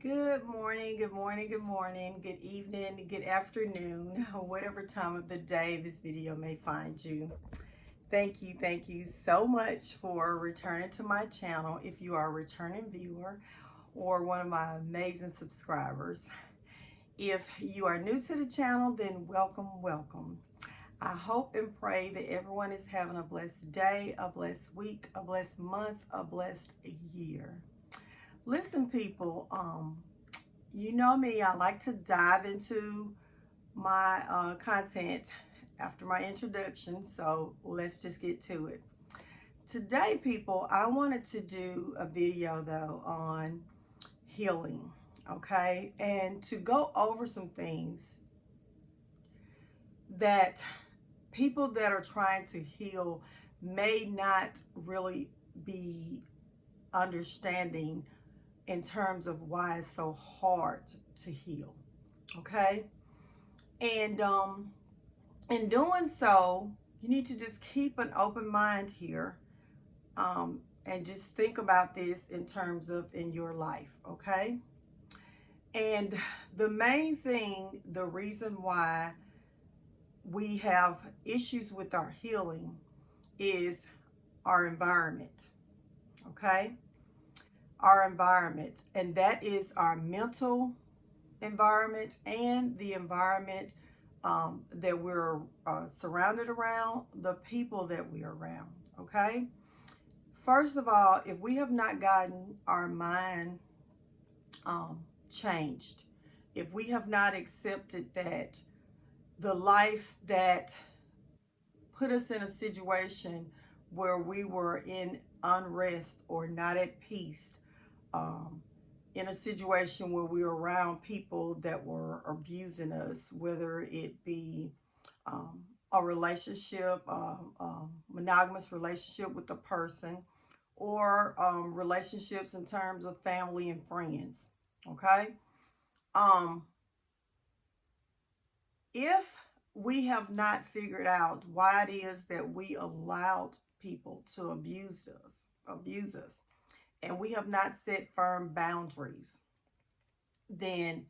Good morning, good morning, good morning, good evening, good afternoon, whatever time of the day this video may find you. Thank you so much for returning to my channel. If you are a returning viewer or one of my amazing subscribers, if you are new to the channel, then welcome, welcome. I hope and pray that everyone is having a blessed day, a blessed week, a blessed month, a blessed year. Listen, people, you know me, I like to dive into my content after my introduction, so let's just get to it. Today, people, I wanted to do a video though on healing, okay, and to go over some things that people that are trying to heal may not really be understanding in terms of why it's so hard to heal, okay? And in doing so, you need to just keep an open mind here, and just think about this in terms of in your life, okay? And the main thing, the reason why we have issues with our healing is our environment, okay? Our environment, and that is our mental environment and the environment that we're surrounded around, the people that we're around, okay? First of all, if we have not gotten our mind changed, if we have not accepted that the life that put us in a situation where we were in unrest or not at peace, um, in a situation where we were around people that were abusing us, whether it be a relationship, monogamous relationship with a person, or relationships in terms of family and friends. Okay. Um, if we have not figured out why it is that we allowed people to abuse us, and we have not set firm boundaries, then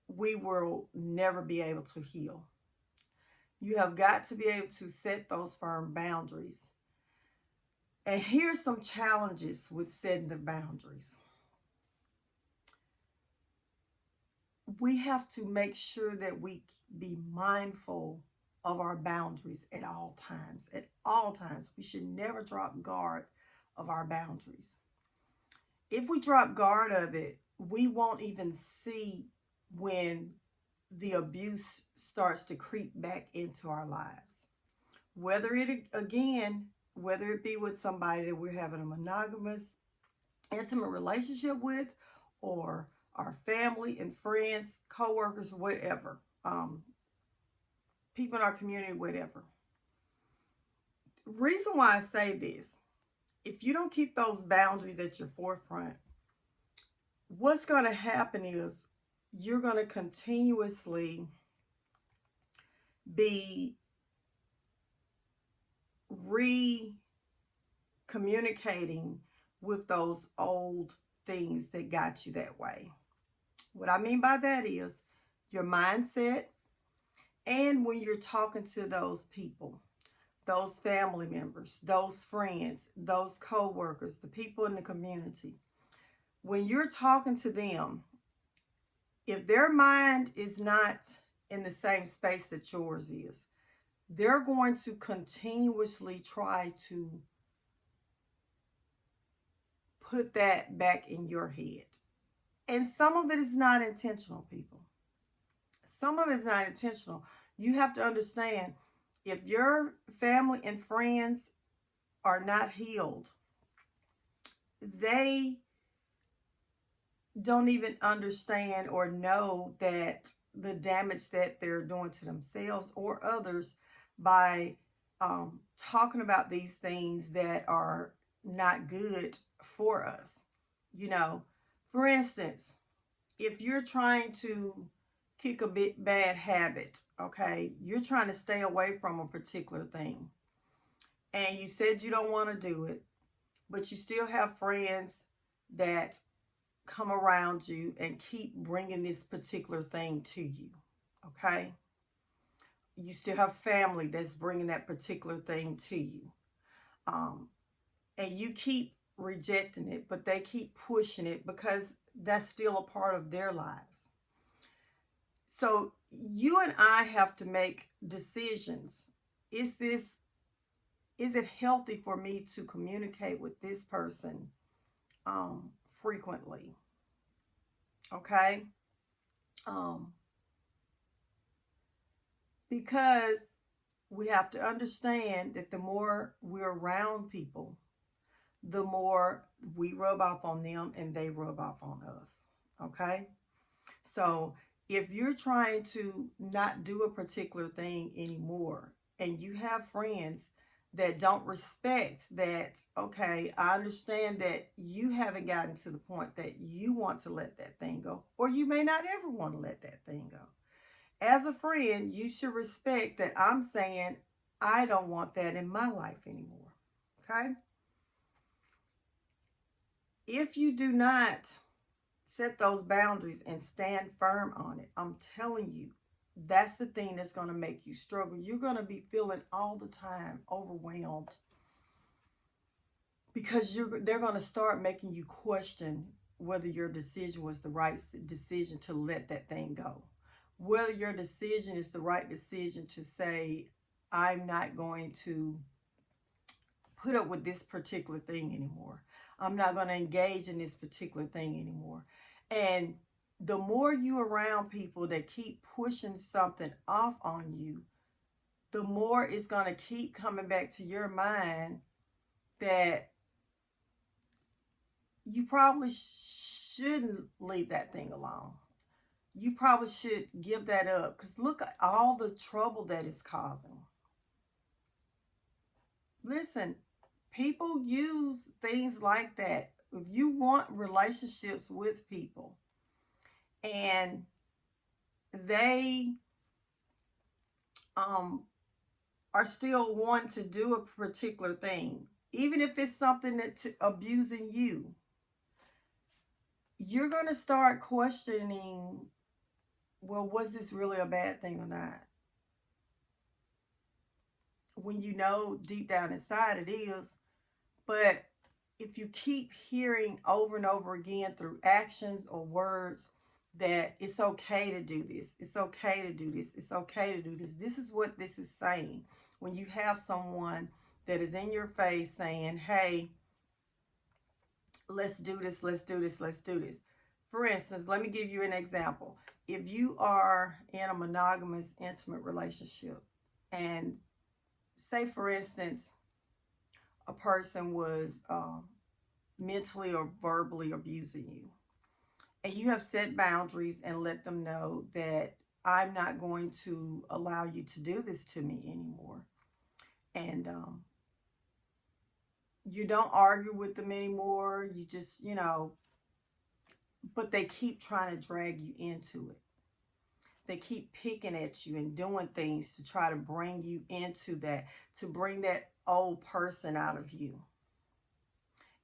we will never be able to heal. You have got to be able to set those firm boundaries. And here's some challenges with setting the boundaries. We have to make sure that we be mindful of our boundaries at all times. At all times, we should never drop guard of our boundaries. If we drop guard of it, we won't even see when the abuse starts to creep back into our lives. Whether it be with somebody that we're having a monogamous, intimate relationship with, or our family and friends, co-workers, whatever, people in our community, whatever. Reason why I say this, if you don't keep those boundaries at your forefront, what's going to happen is you're going to continuously be re-communicating with those old things that got you that way. What I mean by that is your mindset, and when you're talking to those people, those family members, those friends, those co-workers, the people in the community, when you're talking to them, if their mind is not in the same space that yours is, they're going to continuously try to put that back in your head. And some of it is not intentional, people. Some of it is not intentional. You have to understand, if your family and friends are not healed, they don't even understand or know that the damage that they're doing to themselves or others by talking about these things that are not good for us. You know, for instance, if you're trying to kick a bit bad habit, okay, you're trying to stay away from a particular thing, and you said you don't want to do it, but you still have friends that come around you and keep bringing this particular thing to you. Okay? You still have family that's bringing that particular thing to you. Um, and you keep rejecting it, but they keep pushing it because that's still a part of their lives. So you and I have to make decisions. Is this, is it healthy for me to communicate with this person frequently? Okay. Um, because we have to understand that the more we're around people, the more we rub off on them and they rub off on us. Okay. So if you're trying to not do a particular thing anymore and you have friends that don't respect that, okay, I understand that you haven't gotten to the point that you want to let that thing go, or you may not ever want to let that thing go. As a friend, you should respect that I'm saying I don't want that in my life anymore. Okay? If you do not set those boundaries and stand firm on it, I'm telling you, that's the thing that's going to make you struggle. You're going to be feeling all the time overwhelmed because they're going to start making you question whether your decision was the right decision to let that thing go. Whether your decision is the right decision to say, I'm not going to put up with this particular thing anymore. I'm not going to engage in this particular thing anymore. And the more you around people that keep pushing something off on you, the more it's going to keep coming back to your mind that you probably shouldn't leave that thing alone. You probably should give that up because look at all the trouble that it's causing. Listen, people use things like that. If you want relationships with people and they are still wanting to do a particular thing, even if it's something that's abusing you, you're going to start questioning, well, was this really a bad thing or not? When you know deep down inside it is. But if you keep hearing over and over again through actions or words that it's okay to do this, it's okay to do this, it's okay to do this, this is what this is saying. When you have someone that is in your face saying, hey, let's do this, let's do this, let's do this. For instance, let me give you an example. If you are in a monogamous, intimate relationship, and say, for instance, a person was mentally or verbally abusing you, and you have set boundaries and let them know that I'm not going to allow you to do this to me anymore. And you don't argue with them anymore. You just, but they keep trying to drag you into it. They keep picking at you and doing things to try to bring you into that, to bring that old person out of you.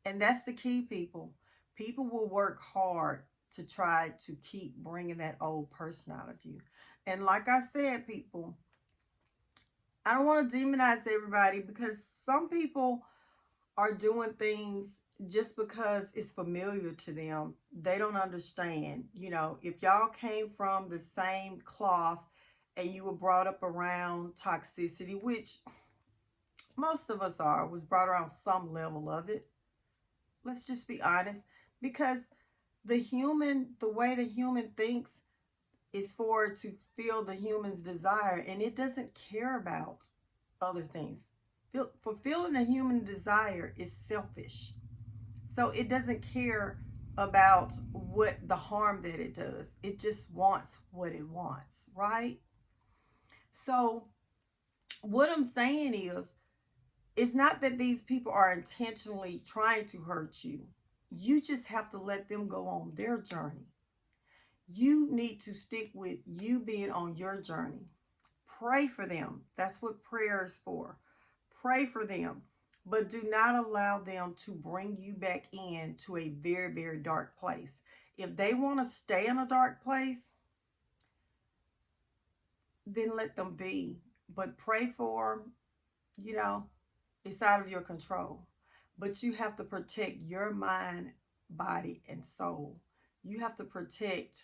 And that's the key, people. People will work hard to try to keep bringing that old person out of you. And like I said, people, I don't want to demonize everybody because some people are doing things just because it's familiar to them. They don't understand. If y'all came from the same cloth and you were brought up around toxicity, which most of us was brought around some level of it. Let's just be honest, because the way the human thinks is for it to feel the human's desire, and it doesn't care about other things. Fulfilling a human desire is selfish. So it doesn't care about what the harm that it does. It just wants what it wants, right? So what I'm saying is, it's not that these people are intentionally trying to hurt you. You just have to let them go on their journey. You need to stick with you being on your journey. Pray for them. That's what prayer is for. Pray for them. but do not allow them to bring you back into a very, very dark place. If they want to stay in a dark place, then let them be. But pray for them, you know, it's out of your control. But you have to protect your mind, body, and soul. You have to protect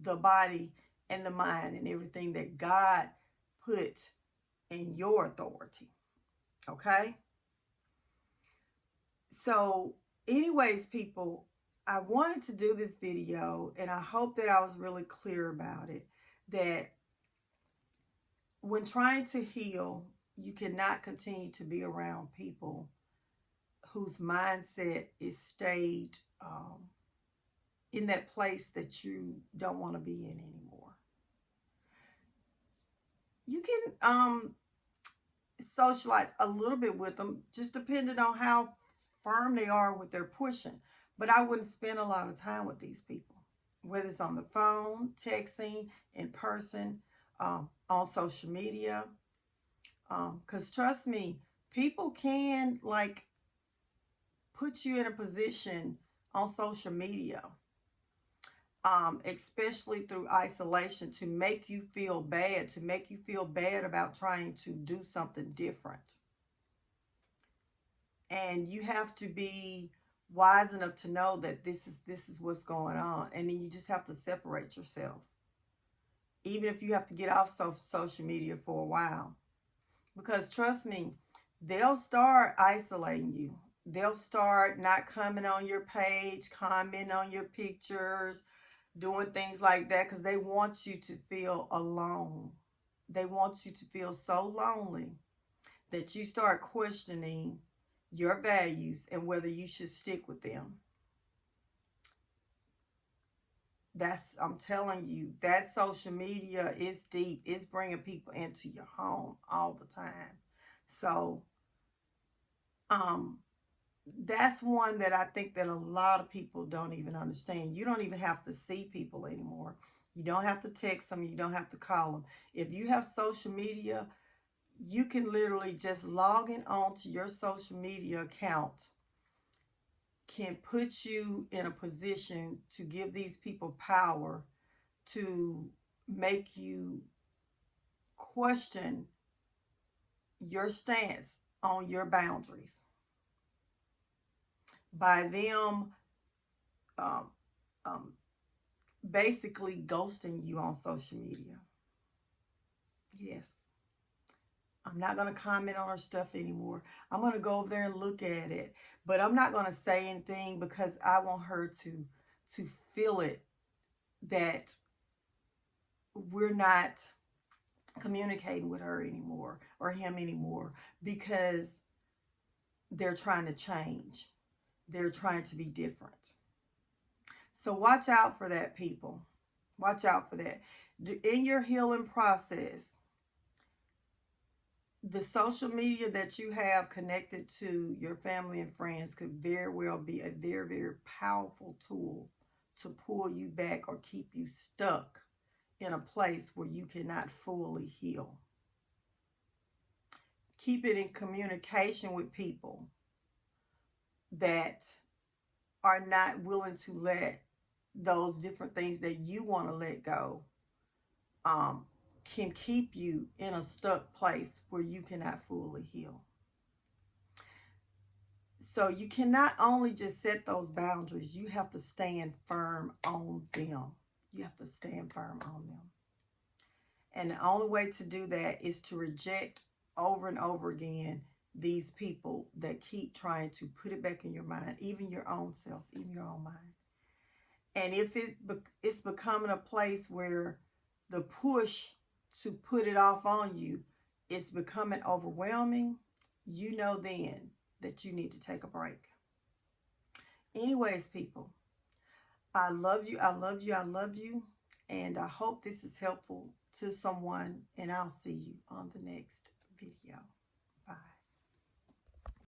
the body and the mind and everything that God put in your authority. Okay? So, anyways, people, I wanted to do this video, and I hope that I was really clear about it, that when trying to heal, you cannot continue to be around people whose mindset is stayed in that place that you don't want to be in anymore. You can socialize a little bit with them, just depending on how firm they are with their pushing. But I wouldn't spend a lot of time with these people, whether it's on the phone, texting, in person, on social media. Because trust me, people can like put you in a position on social media, especially through isolation, to make you feel bad about trying to do something different. And you have to be wise enough to know that this is what's going on, and then you just have to separate yourself, even if you have to get off social media for a while. Because trust me, they'll start isolating you. They'll start not coming on your page, commenting on your pictures, doing things like that, because they want you to feel alone. They want you to feel so lonely that you start questioning your values and whether you should stick with them. I'm telling you, that social media is deep. It's bringing people into your home all the time. So, that's one that I think that a lot of people don't even understand. You don't even have to see people anymore. You don't have to text them. You don't have to call them. If you have social media, you can literally just logging on to your social media account can put you in a position to give these people power to make you question your stance on your boundaries by them um, um, basically ghosting you on social media. Yes. I'm not going to comment on her stuff anymore. I'm going to go over there and look at it. But I'm not going to say anything because I want her to feel it that we're not communicating with her anymore or him anymore because they're trying to change. They're trying to be different. So watch out for that, people. Watch out for that. In your healing process, the social media that you have connected to your family and friends could very well be a very, very powerful tool to pull you back or keep you stuck in a place where you cannot fully heal. Keep it in communication with people that are not willing to let those different things that you want to let go can keep you in a stuck place where you cannot fully heal. So you cannot only just set those boundaries, you have to stand firm on them. You have to stand firm on them. And the only way to do that is to reject over and over again these people that keep trying to put it back in your mind, even your own self, even your own mind. And if it's becoming a place where the push to put it off on you is becoming overwhelming, you know then that you need to take a break. Anyways, people, I love you. I love you. I love you. And I hope this is helpful to someone. And I'll see you on the next video.